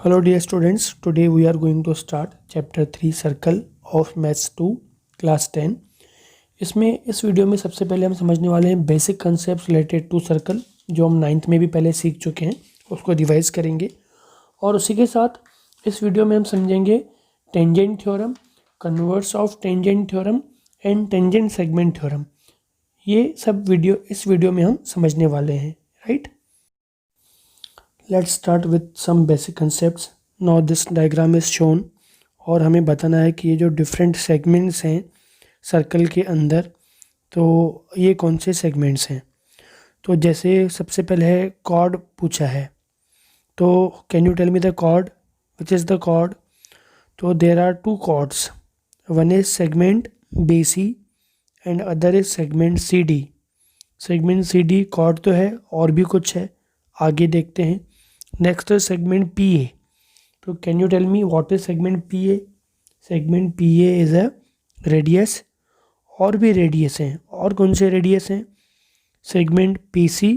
Hello dear students, today we are going to start chapter 3 circle of maths 2 class 10। इसमें इस video में सबसे पहले हम समझने वाले हैं basic concept related to circle, जो हम 9th में भी पहले सीख चुके हैं, उसको रिवाइज करेंगे। और उसी के साथ इस वीडियो में हम समझेंगे tangent theorem, converse of tangent theorem and tangent segment theorem. ये सब इस वीडियो में हम समझने वाले हैं, right. Let's start with some basic concepts. Now this diagram is shown, और हमें बताना है कि ये जो डिफरेंट सेगमेंट्स हैं सर्कल के अंदर, तो ये कौन से सेगमेंट्स हैं। तो जैसे सबसे पहले है कॉर्ड पूछा है, तो can you tell me the chord, which is the chord. तो there are two chords, one is segment B C and other is segment C D. Segment C D chord तो है, और भी कुछ है, आगे देखते हैं। नेक्स्ट है सेगमेंट पी ए। तो can you tell me what is segment P A. Segment P A is a radius, और भी रेडियस हैं, और कौन से रेडियस हैं, segment P C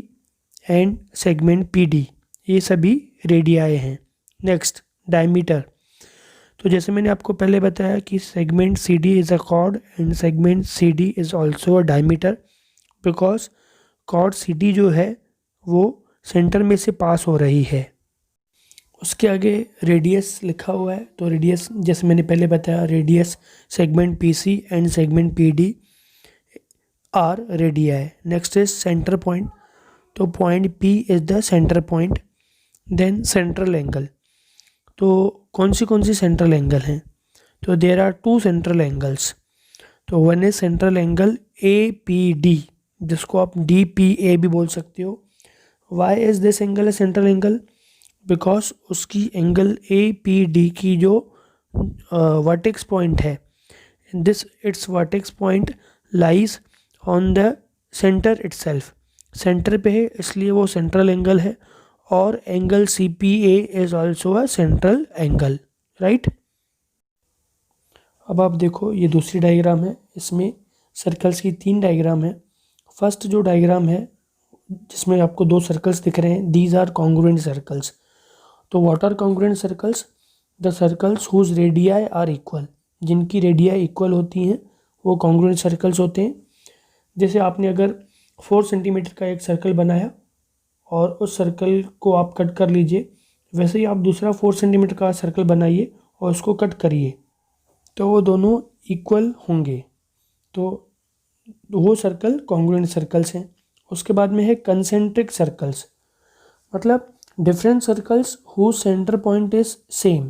and segment P D, ये सभी रेडियाए हैं। Next diameter. तो जैसे मैंने आपको पहले बताया कि segment C D is a chord and segment C D is also a diameter, because chord C D जो है वो सेंटर में से पास हो रही है। उसके आगे रेडियस लिखा हुआ है, तो रेडियस जैसे मैंने पहले बताया, radius segment P C and segment P D are radii है। नेक्स्ट इज सेंटर पॉइंट, तो point P is the centre point. Then central angle, तो कौन सी सेंट्रल एंगल हैं, तो there are two central angles. तो one is central angle A P D, जिसको आप डी पी ए भी बोल सकते हो। Why is this angle a central angle, because उसकी एंगल ए पी डी की जो वर्टेक्स पॉइंट है, this its vertex point lies on the centre itself, centre पे है, इसलिए वो सेंट्रल एंगल है। और angle C P A is also a central angle, right. अब आप देखो, ये दूसरी डायग्राम है, इसमें सर्कल्स की 3 डायग्राम है। फर्स्ट जो डायग्राम है जिसमें आपको 2 सर्कल्स दिख रहे हैं, दीज आर कॉन्ग्रुएंट सर्कल्स। तो what are congruent circles, the circles whose radii are equal, जिनकी रेडियाई इक्वल होती हैं वो कॉन्ग्रुएंट सर्कल्स होते हैं। जैसे आपने अगर 4 सेंटीमीटर का एक सर्कल बनाया और उस सर्कल को आप कट कर लीजिए, वैसे ही आप दूसरा 4 सेंटीमीटर का सर्कल बनाइए और उसको कट करिए, तो वो दोनों इक्वल होंगे, तो वो सर्कल कॉन्ग्रुएंट सर्कल्स हैं। उसके बाद में है कंसेंट्रिक सर्कल्स, मतलब different circles whose centre point is same.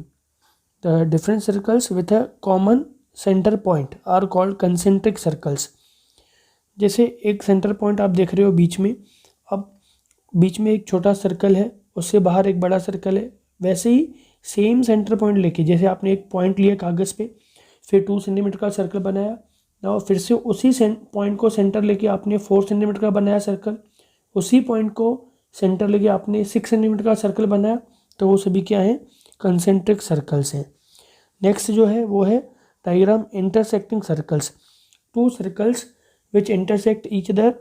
The different circles with a common centre point are called concentric circles. जैसे एक सेंटर पॉइंट आप देख रहे हो बीच में, अब बीच में एक छोटा सर्कल है, उससे बाहर एक बड़ा सर्कल है, वैसे ही सेम सेंटर पॉइंट लेके, जैसे आपने एक पॉइंट लिया कागज़ पे, फिर 2 सेंटीमीटर का सर्कल बनाया, ना फिर से उसी पॉइंट को सेंटर लेके आपने 4 सेंटीमीटर का बनाया सर्कल, उसी पॉइंट को सेंटर लेके आपने 6 सेंटीमीटर का सर्कल बनाया, तो वो सभी क्या हैं, कंसेंट्रिक सर्कल्स हैं। नेक्स्ट जो है वो है diagram intersecting circles. 2 circles which intersect each other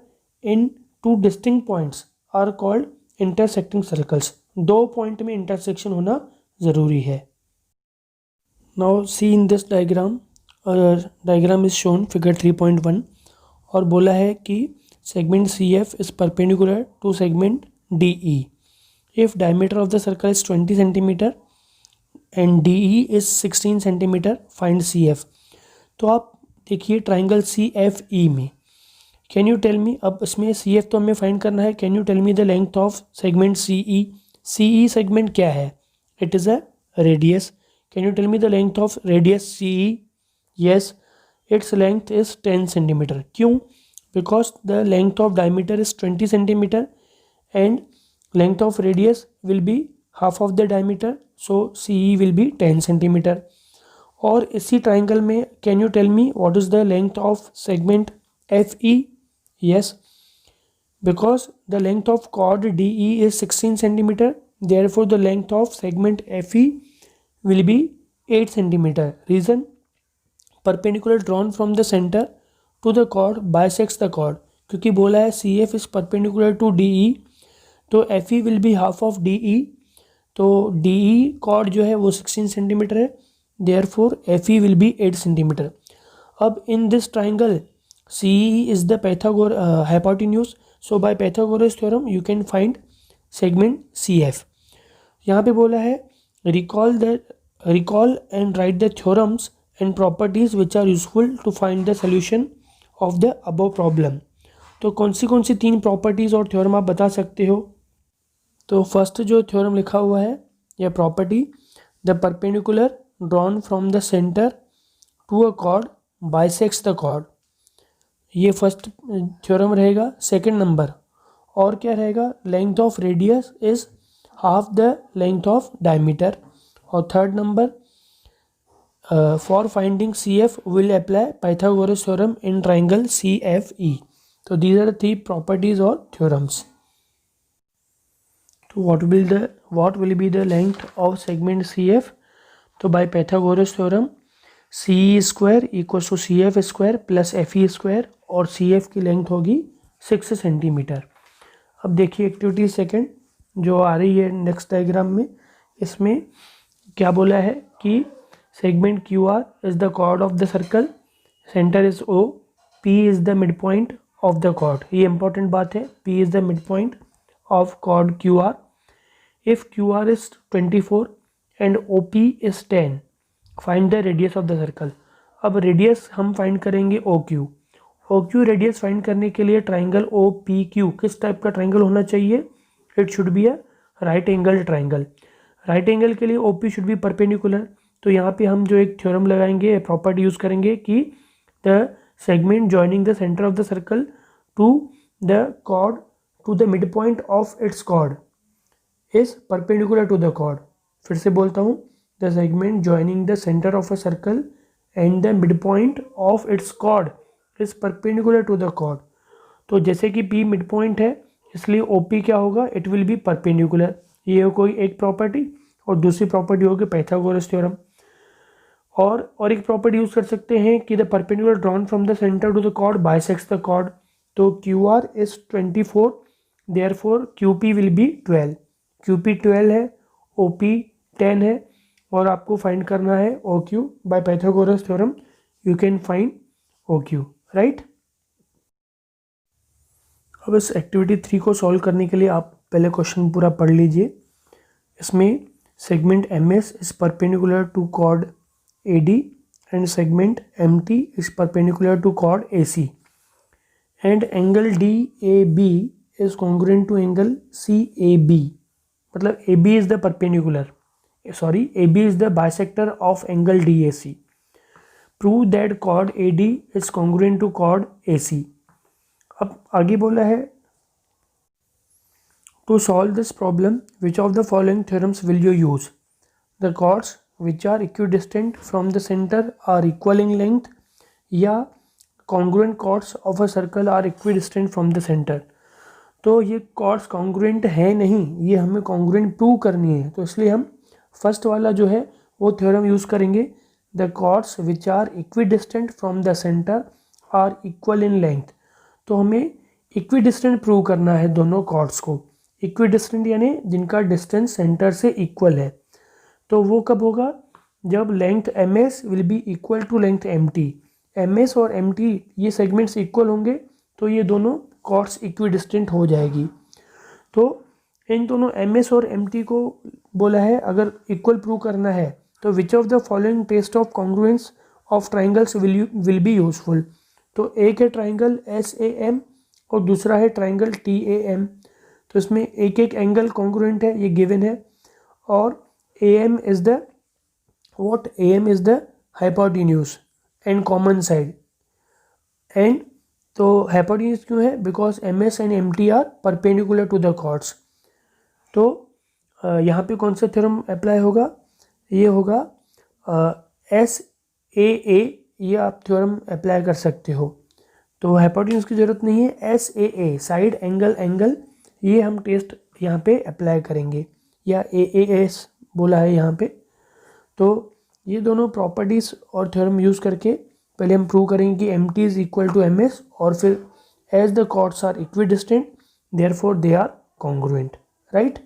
in 2 distinct points are called intersecting circles. 2 point में इंटरसेक्शन होना ज़रूरी है। Now see in this diagram, diagram is shown figure 3.1, और बोला है कि segment C F is perpendicular to segment D E if diameter of the circle is 20 centimetre and D E is 16 centimetre, find C F. तो आप देखिए triangle C F E में, can you tell मी, अब इसमें सी F तो हमें find करना है, can you tell me the length of segment C E. C E segment क्या है, it is a radius. Can you tell me the length of radius C E, yes, its length is 10 centimeter. क्यों, because the length of diameter is 20 centimeter and length of radius will be half of the diameter, so CE will be 10 centimeter. और इसी triangle में can you tell me what is the length of segment FE? Yes, because the length of chord DE is 16 centimeter, therefore the length of segment FE will be 8 centimeter. Reason, perpendicular drawn from the centre to the chord bisects the chord, क्योंकि बोला है C F is perpendicular to D E, तो F E will be half of D E, तो DE chord जो है वो 16 centimetre है, therefore FE will be 8 centimetre. अब in this triangle CE is the hypotenuse, so by Pythagoras theorem you can find segment CF। यहाँ पे बोला है recall and write the theorems and properties which are useful to find the solution of the above problem. तो कौन सी 3 properties और theorem आप बता सकते हो? तो फर्स्ट जो थ्योरम लिखा हुआ है या property, the perpendicular drawn from the centre to a chord bisects the chord, ये फर्स्ट थ्योरम रहेगा। सेकंड नंबर और क्या रहेगा, length of radius is half the length of diameter. और third number for finding CF will apply Pythagoras theorem in triangle CFE। तो these are 3 properties और theorems. तो what will be the length of segment CF? तो by Pythagoras theorem CE square equal to CF square plus FE square, और CF की length होगी 6 centimetre. अब देखिए activity second जो आ रही है नेक्स्ट डायग्राम में, इसमें क्या बोला है कि segment QR is the chord of the circle, centre is O, P is the mid point of the chord. ये इंपॉर्टेंट बात है, P is the mid point of chord QR. If QR is 24 and OP is 10, find the radius of the circle. अब radius हम find करेंगे OQ। OQ radius find करने के लिए triangle OPQ किस टाइप का ट्राइंगल होना चाहिए? It should be a right angle triangle. Right angle के लिए OP शुड बी परपेंडिकुलर। तो यहाँ पे हम जो एक थ्योरम लगाएंगे, प्रॉपर्टी यूज करेंगे कि the segment joining the centre of the circle to the chord to the midpoint of its chord is perpendicular to the chord। फिर से बोलता हूँ, the segment joining the center of a circle and the midpoint of its chord is perpendicular to the chord। तो जैसे कि P midpoint है इसलिए OP क्या होगा, it will be perpendicular। ये कोई एक प्रॉपर्टी, और दूसरी प्रॉपर्टी होगी पाइथागोरस थ्योरम। और एक प्रॉपर्टी यूज कर सकते हैं कि the perpendicular drawn from the centre to the chord bisects the chord. तो QR is 24, therefore QP will be 12। QP 12 है, OP 10 है, और आपको फाइंड करना है OQ। By Pythagoras theorem you can find OQ, right. अब इस एक्टिविटी 3 को सॉल्व करने के लिए आप पहले क्वेश्चन पूरा पढ़ लीजिए। इसमें segment MS is perpendicular to chord AD and segment MT is perpendicular to chord AC, and angle DAB is congruent to angle CAB। मतलब AB is the perpendicular, AB is the bisector of angle DAC। Prove that chord AD is congruent to chord AC। अब आगे बोला है to solve this problem which of the following theorems will you use? The chords which are equidistant from the center are equal in length, या congruent chords of a circle are equidistant from the center। तो ये chords congruent है नहीं, ये हमें congruent prove करनी है, तो इसलिए हम फर्स्ट वाला जो है वो थ्योरम यूज़ करेंगे, the chords which are equidistant from the centre are equal in length. तो हमें इक्विडिस्टेंट प्रूव करना है दोनों कॉर्ड्स को। इक्विडिस्टेंट यानी जिनका डिस्टेंस सेंटर से इक्वल है। तो वो कब होगा, जब length MS will be equal to length MT। MS और MT ये सेगमेंट्स इक्वल होंगे तो ये दोनों कॉर्ड्स इक्विडिस्टेंट हो जाएगी। तो इन दोनों MS और MT को बोला है अगर इक्वल प्रूव करना है तो which of the following test of congruence of triangles will be useful. तो एक है ट्राइंगल SAM और दूसरा है ट्राइंगल TAM। तो इसमें एक एक एंगल कॉन्ग्रुएंट है, ये गिवन है, और AM is the hypotenuse and common side. And तो हाइपोटेन्यूज क्यों है, because MS and MT are perpendicular to the chords. तो यहाँ पे कौन सा थ्योरम अप्लाई होगा, ये होगा SAA, ये आप थ्योरम अप्लाई कर सकते हो। तो हाइपोटेन्यूज की ज़रूरत नहीं है, SAA साइड एंगल ये हम टेस्ट यहाँ पे अप्लाई करेंगे, या AAS बोला है यहाँ पे। तो ये दोनों प्रॉपर्टीज़ और थ्योरम यूज़ करके पहले हम प्रूव करेंगे कि MT is equal to MS, और फिर as the chords are equidistant therefore they are congruent, right.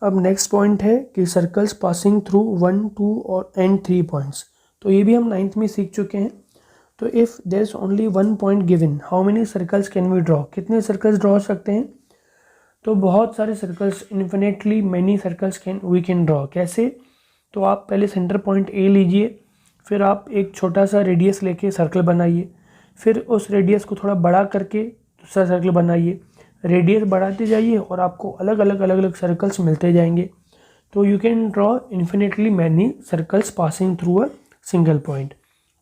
अब नेक्स्ट पॉइंट है कि सर्कल्स पासिंग थ्रू 1, 2 और एंड 3 पॉइंट्स। तो ये भी हम 9th में सीख चुके हैं। तो if there is only 1 point given, how many circles can we draw, कितने सर्कल्स ड्रॉ सकते हैं? तो बहुत सारे circles, infinitely many circles we can draw. कैसे? तो आप पहले सेंटर पॉइंट ए लीजिए, फिर आप एक छोटा सा रेडियस लेके सर्कल बनाइए, फिर उस रेडियस को थोड़ा बड़ा करके दूसरा सर्कल बनाइए, रेडियस बढ़ाते जाइए और आपको अलग अलग सर्कल्स मिलते जाएंगे। तो you can draw infinitely many circles passing through a single point.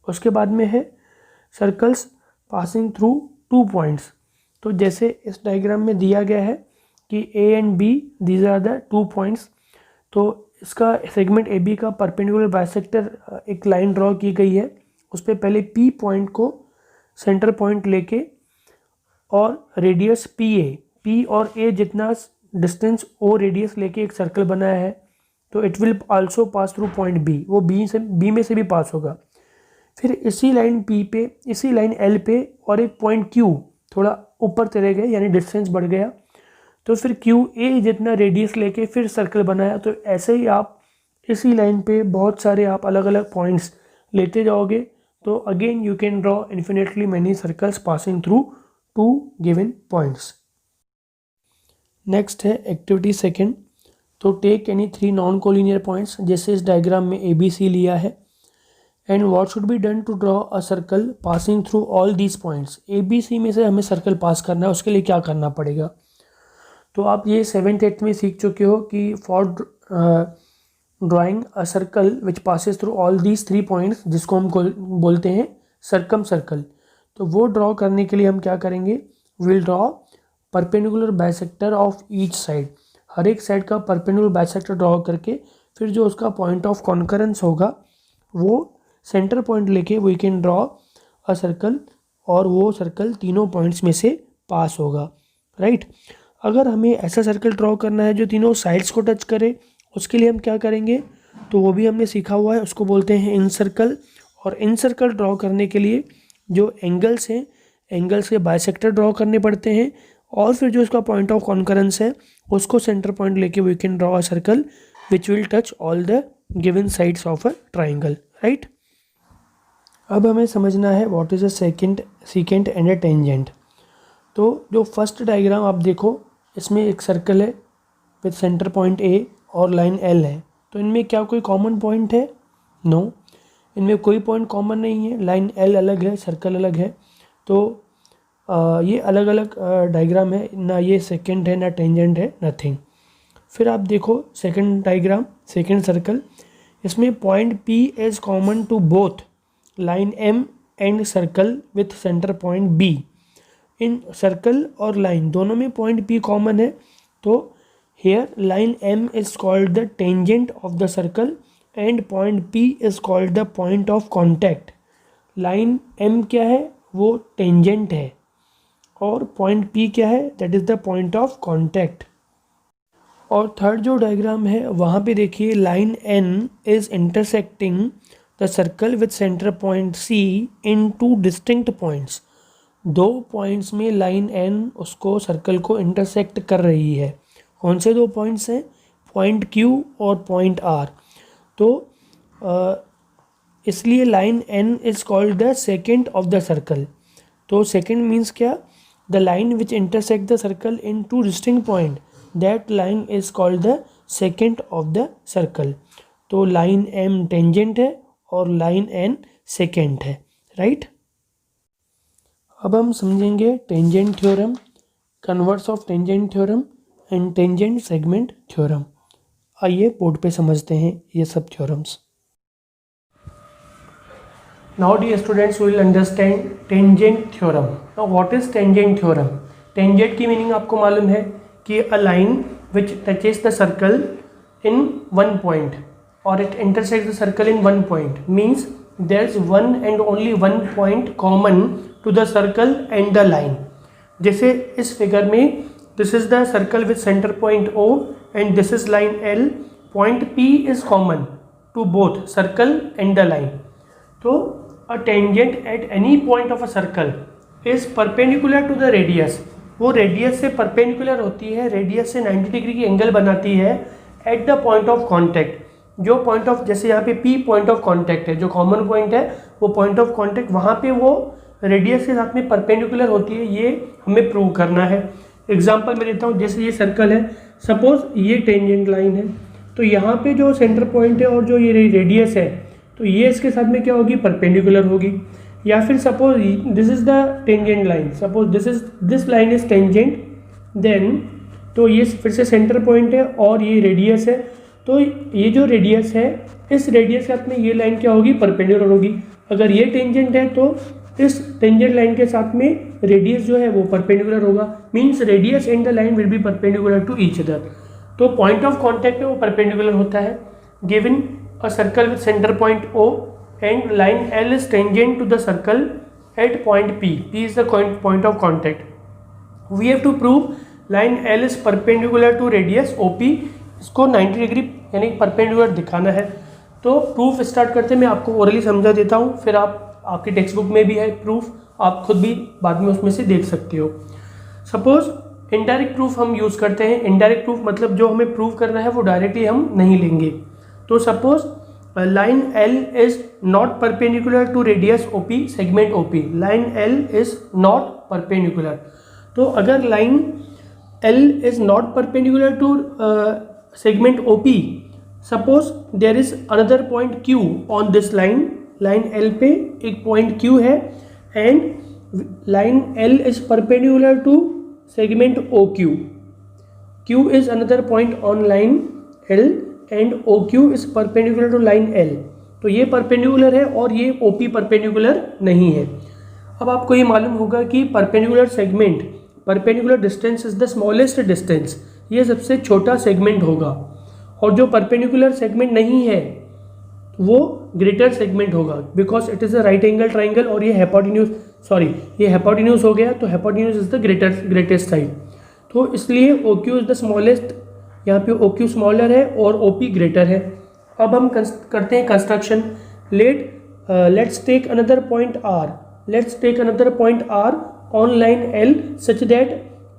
उसके बाद में है सर्कल्स पासिंग थ्रू 2 पॉइंट्स। तो जैसे इस डायग्राम में दिया गया है कि A and B these are the 2 points. तो इसका सेगमेंट ए बी का परपेंडिकुलर बाइसेक्टर एक लाइन ड्रॉ की गई है, उस पर पहले पी पॉइंट को सेंटर पॉइंट लेके और रेडियस पी और ए जितना डिस्टेंस ओ रेडियस लेके एक सर्कल बनाया है। तो it will also pass through point B, वो बी में से भी पास होगा। फिर इसी लाइन पी पे, इसी लाइन एल पे और एक पॉइंट क्यू थोड़ा ऊपर चले गए, यानी डिस्टेंस बढ़ गया। तो फिर क्यू ए जितना रेडियस लेके फिर सर्कल बनाया। तो ऐसे ही आप इसी लाइन पे बहुत सारे आप अलग अलग पॉइंट्स लेते जाओगे। तो again you can draw infinitely many circles passing through 2 given points. Next है एक्टिविटी सेकंड। तो take any 3 non collinear points, जैसे इस डायग्राम में ए बी सी लिया है, and what should be done to draw a circle passing through all these points. A B C में से हमें सर्कल पास करना है, उसके लिए क्या करना पड़ेगा? तो आप ये 7th 8th में सीख चुके हो कि for drawing a circle which passes through all these 3 points, जिसको हम बोलते हैं सर्कम सर्कल। तो वो ड्रॉ करने के लिए हम क्या करेंगे? Will draw perpendicular bisector of each side. हर एक साइड का परपेंडिकुलर बाइसेक्टर ड्रॉ करके फिर जो उसका पॉइंट ऑफ कॉन्करेंस होगा वो सेंटर पॉइंट लेके we can draw a circle, और वो सर्कल तीनों पॉइंट्स में से पास होगा, राइट। अगर हमें ऐसा सर्कल ड्रॉ करना है जो तीनों साइड्स को टच करे, उसके लिए हम क्या करेंगे? तो वो भी हमने सीखा हुआ है, उसको बोलते हैं इन सर्कल। और इन सर्कल ड्रॉ करने के लिए जो एंगल्स हैं, एंगल्स के बाइसेक्टर ड्रॉ करने पड़ते हैं, और फिर जो उसका पॉइंट ऑफ कॉन्करेंस है उसको सेंटर पॉइंट लेके we can draw a circle which will touch all the given sides of a triangle, right. अब हमें समझना है what is a secant and a tangent. तो जो फर्स्ट डायग्राम आप देखो, इसमें एक सर्कल है विद सेंटर पॉइंट ए और लाइन एल है। तो इनमें क्या कोई कॉमन पॉइंट है? नो, इनमें कोई पॉइंट कॉमन नहीं है। लाइन एल अलग है, सर्कल अलग है। तो ये अलग अलग डायग्राम है, ना ये सेकेंड है ना टेंजेंट है, नथिंग। फिर आप देखो सेकेंड डायग्राम, सेकेंड सर्कल, इसमें point P is common to both line M and circle with centre point B. इन सर्कल और लाइन दोनों में पॉइंट पी कॉमन है। तो here line M is called the tangent of the circle and point P is called the point of contact. Line M क्या है? वो टेंजेंट है, और पॉइंट पी क्या है? That is the point of contact. और थर्ड जो diagram है वहाँ पे देखिए, line N is intersecting the circle with centre point C in 2 distinct points. 2 points में लाइन एन उसको सर्कल को इंटरसेक्ट कर रही है। कौन से 2 पॉइंट्स हैं? पॉइंट क्यू और पॉइंट आर। तो इसलिए line N is called the secant of the circle. तो सेकेंड मीन्स क्या? The line which intersect the circle in 2 distinct point, that line is called the secant of the circle. तो line M tangent है और line N second है, right. अब हम समझेंगे tangent theorem, converse of tangent theorem and tangent segment theorem. आइए board पे समझते हैं ये सब theorems. Now dear students, we will understand tangent theorem. Now what is tangent theorem? Tangent की मीनिंग आपको मालूम है कि a line which touches the circle in one point or it intersects the circle in one point means there is one and only one point common to the circle and the line. जैसे इस figure में this is the circle with center point O and this is line L. Point P is common to both circle and the line. तो a tangent at any point of a circle is perpendicular to the radius. वो radius से perpendicular होती है, radius से 90 degree की angle बनाती है eight the point of contact, जो पॉइंट ऑफ, जैसे यहाँ पे P पॉइंट ऑफ कॉन्टैक्ट है, जो कॉमन पॉइंट है वो पॉइंट ऑफ कॉन्टैक्ट, वहाँ पे वो रेडियस के साथ में परपेंडिकुलर होती है, ये हमें प्रूव करना है। एग्जांपल मैं देता हूँ, जैसे ये सर्कल है, सपोज ये टेंजेंट लाइन है, तो यहाँ पे जो सेंटर पॉइंट है और जो ये रेडियस है, तो ये इसके साथ में क्या होगी, परपेंडिकुलर होगी। या फिर suppose this is the tangent line, suppose this line is tangent, then तो ये फिर से सेंटर पॉइंट है और ये रेडियस है, तो ये जो रेडियस है, इस रेडियस के साथ में ये लाइन क्या होगी, परपेंडिकुलर होगी। अगर ये टेंजेंट है तो इस टेंजेंट लाइन के साथ में रेडियस जो है वो परपेंडिकुलर होगा, means radius and the line will be perpendicular to each other. तो पॉइंट ऑफ कॉन्टैक्ट है वो परपेंडिकुलर होता है। Given a circle with centre point O and line L is tangent to the circle at point P is the point of contact. We have to prove line L is perpendicular to radius OP, इसको 90 degree यानी perpendicular दिखाना है। तो proof start करते मैं आपको orally समझा देता हूँ, फिर आपकी टेक्स्ट बुक में भी है प्रूफ, आप खुद भी बाद में उसमें से देख सकते हो। सपोज इनडायरेक्ट प्रूफ हम यूज़ करते हैं। इनडायरेक्ट प्रूफ मतलब जो हमें प्रूव करना है वो डायरेक्टली हम नहीं लेंगे। तो suppose line L is not perpendicular to radius OP segment OP, line L is not perpendicular. तो अगर line L is not perpendicular to segment OP, suppose there is another point Q on this line, line L पे एक point Q है and line L is perpendicular to segment OQ. Q is another point on line L and OQ is perpendicular to line L. तो ये perpendicular है और ये OP perpendicular नहीं है। अब आपको ये मालूम होगा कि perpendicular segment, perpendicular distance is the smallest distance, ये सबसे छोटा सेगमेंट होगा, और जो परपेंडिकुलर सेगमेंट नहीं है वो ग्रेटर सेगमेंट होगा, because it is a right angle triangle और ये हेपोटेन्यूज, सॉरी ये हेपोटेन्यूज हो गया, तो हेपोटेन्यूज इज द ग्रेटेस्ट साइड, तो इसलिए OQ इज द स्मॉलेस्ट, यहाँ पे OQ स्मॉलर है और OP ग्रेटर है। अब हम करते हैं construction. Let's take another point R on line L such that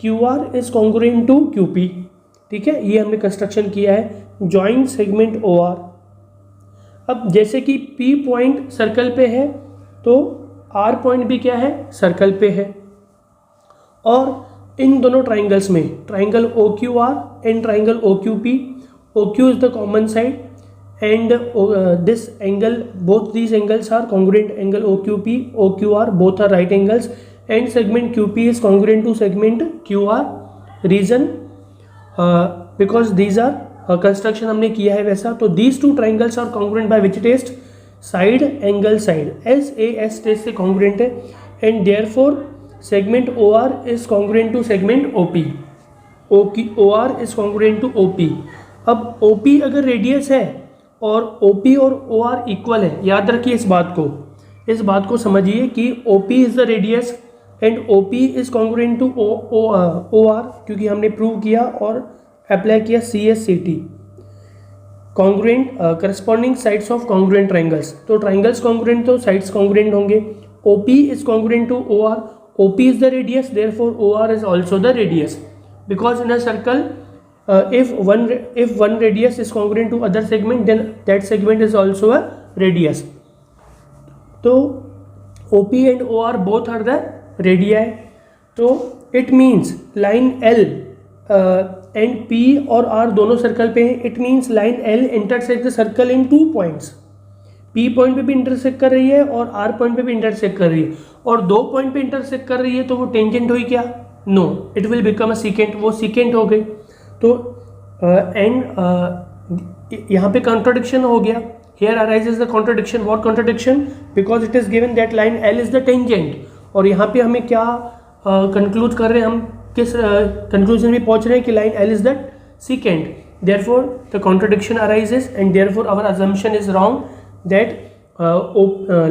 QR is congruent to QP। ठीक है, ये हमने कंस्ट्रक्शन किया है। Joint segment OR। अब जैसे कि P पॉइंट सर्कल पे है तो R पॉइंट भी क्या है, सर्कल पे है, और इन दोनों ट्राइंगल्स में triangle OQR and triangle OQP, OQ is the common side and this angle, both these angles are congruent, angle OQP OQR both are right angles and segment QP is congruent to segment QR reason because these are construction हमने किया है वैसा। तो these two triangles are congruent by which test, side angle side, SAS test से congruent है and therefore segment OR is congruent to segment OP, OR is congruent to OP। अब OP अगर radius है और OP और OR equal है, याद रखिए इस बात को समझिए कि OP is the radius and OP is congruent to OR, क्योंकि हमने प्रूव किया और अप्लाई किया CSCT, congruent corresponding sides of congruent triangles. तो ट्राइंगल्स कॉन्ग्रुएंट तो साइड्स कॉन्ग्रुएंट होंगे। OP is congruent to OR, OP is the radius, therefore OR is also the radius, because in a circle if one radius is congruent to other segment, then that segment is also a radius. तो OP and OR both are the radii. तो it means line L and P और R दोनों circle पे हैं। It means line L intersect the circle in 2 points. P point पे भी intersect कर रही है और R पॉइंट पे भी इंटरसेक्ट कर रही है, और 2 पॉइंट पे इंटरसेक्ट कर रही है, तो वो टेंजेंट हुई क्या? No, it will become a secant, वो सीकेंट हो गई। तो यहाँ पे कॉन्ट्राडिक्शन हो गया। Here arises the contradiction. What contradiction? Because it is given that line L is the tangent, और यहाँ पे हमें क्या कंक्लूड कर रहे हैं, हम किस कंक्लूजन में पहुँच रहे हैं कि line L is the secant. Therefore the contradiction arises and therefore our assumption is wrong that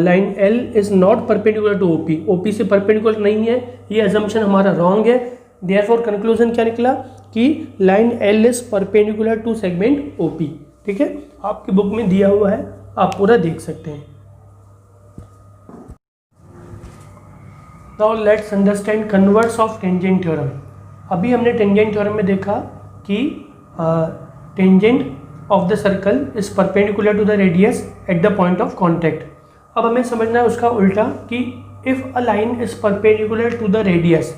line L is not perpendicular to OP. OP से perpendicular नहीं है, ये assumption हमारा wrong है। Therefore conclusion क्या निकला कि line L is perpendicular to segment OP। ठीक है, आपकी बुक में दिया हुआ है, आप पूरा देख सकते हैं। Now let's understand converse of tangent theorem. अभी हमने टेंजेंट थ्योरम में देखा कि tangent of the circle is perpendicular to the radius at the point of contact. अब हमें समझना है उसका उल्टा कि if a line is perpendicular to the radius,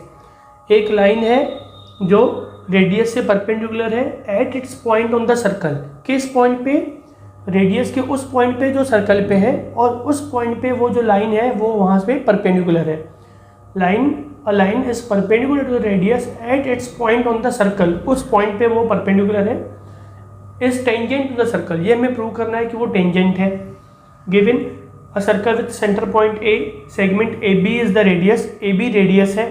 एक लाइन है जो रेडियस से परपेंडिकुलर है at its point on the circle, किस पॉइंट पे, रेडियस के उस पॉइंट पे जो सर्कल पे है, और उस पॉइंट पे वो जो लाइन है वो वहाँ पे परपेंडिकुलर है। A line is perpendicular to the radius at its point on the circle, उस पॉइंट पे वो परपेंडिकुलर है, is tangent to the circle, ये हमें प्रूव करना है कि वो टेंजेंट है। Given a circle with centre point A, segment A B is the radius, A B radius है,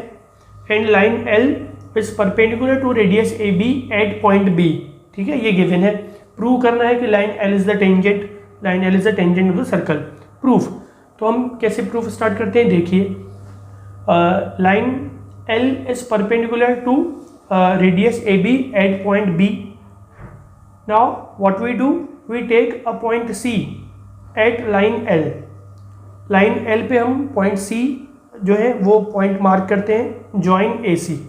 and line L is perpendicular to radius A B at point B. ठीक है, ये गिवन है। प्रूव करना है कि line L is the tangent, line L is the tangent to the circle. Proof, तो हम कैसे प्रूफ स्टार्ट करते हैं, देखिए। Line L is perpendicular to radius A B at point B. Now what we do, we take a point C at line L. Line L पे हम point सी जो है वो पॉइंट मार्क करते हैं, join A C.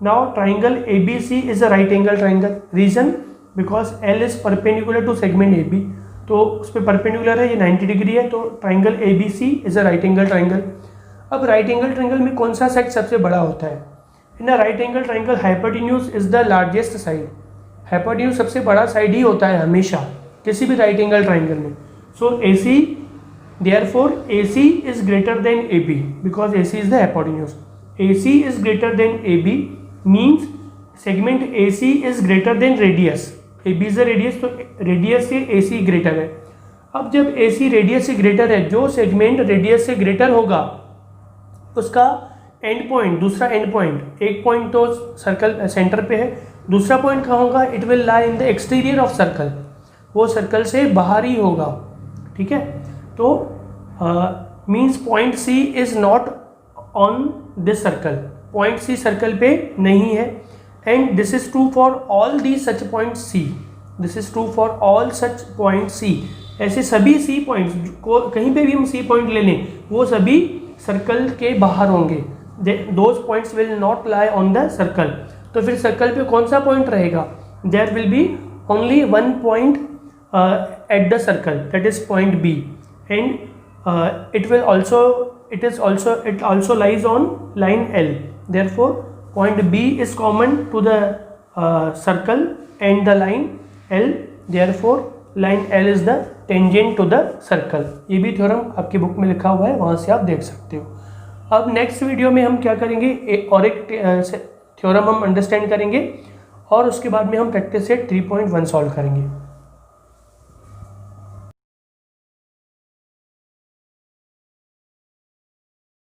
Now triangle A B C is a right angle triangle, reason because L is perpendicular to segment A B, तो उस पर परपेंडिकुलर है, ये 90 डिग्री है, तो triangle A B C is a right angle triangle. अब right angle triangle में कौन सा साइड सबसे बड़ा होता है? In a right angle triangle hypotenuse is the largest side, hypotenuse सबसे बड़ा साइड ही होता है हमेशा किसी भी राइट एंगल ट्राइंगल में। सो ए सी, therefore AC is greater than AB because AC is the hypotenuse. AC is greater than AB means segment AC is greater than radius. AB is the radius, तो radius से AC greater है। अब जब AC radius से greater है, जो segment radius से greater होगा उसका एंड पॉइंट, दूसरा एंड पॉइंट, एक पॉइंट तो सर्कल सेंटर पे है, दूसरा पॉइंट कहाँ होगा, it will lie in the exterior of circle, वो सर्कल से बाहर ही होगा। ठीक है, तो means point C is not on this circle, point C circle पे नहीं है, and this is true for all the such point C, this is true for all such point C. ऐसे सभी सी पॉइंट्स को, कहीं पे भी हम सी पॉइंट ले लें, वो सभी सर्कल के बाहर होंगे, those points will not lie on the circle. तो फिर सर्कल पे कौन सा पॉइंट रहेगा, there will be only one point at the circle, that is point B, and it also lies on line L. Therefore point B is common to the circle and the line L, therefore line L is the tangent to the circle। ये भी theorem आपकी book में लिखा हुआ है, वहाँ से आप देख सकते हो। अब नेक्स्ट वीडियो में हम क्या करेंगे, और एक थ्योरम हम अंडरस्टैंड करेंगे, और उसके बाद में हम प्रैक्टिस सेट 3.1 सॉल्व करेंगे।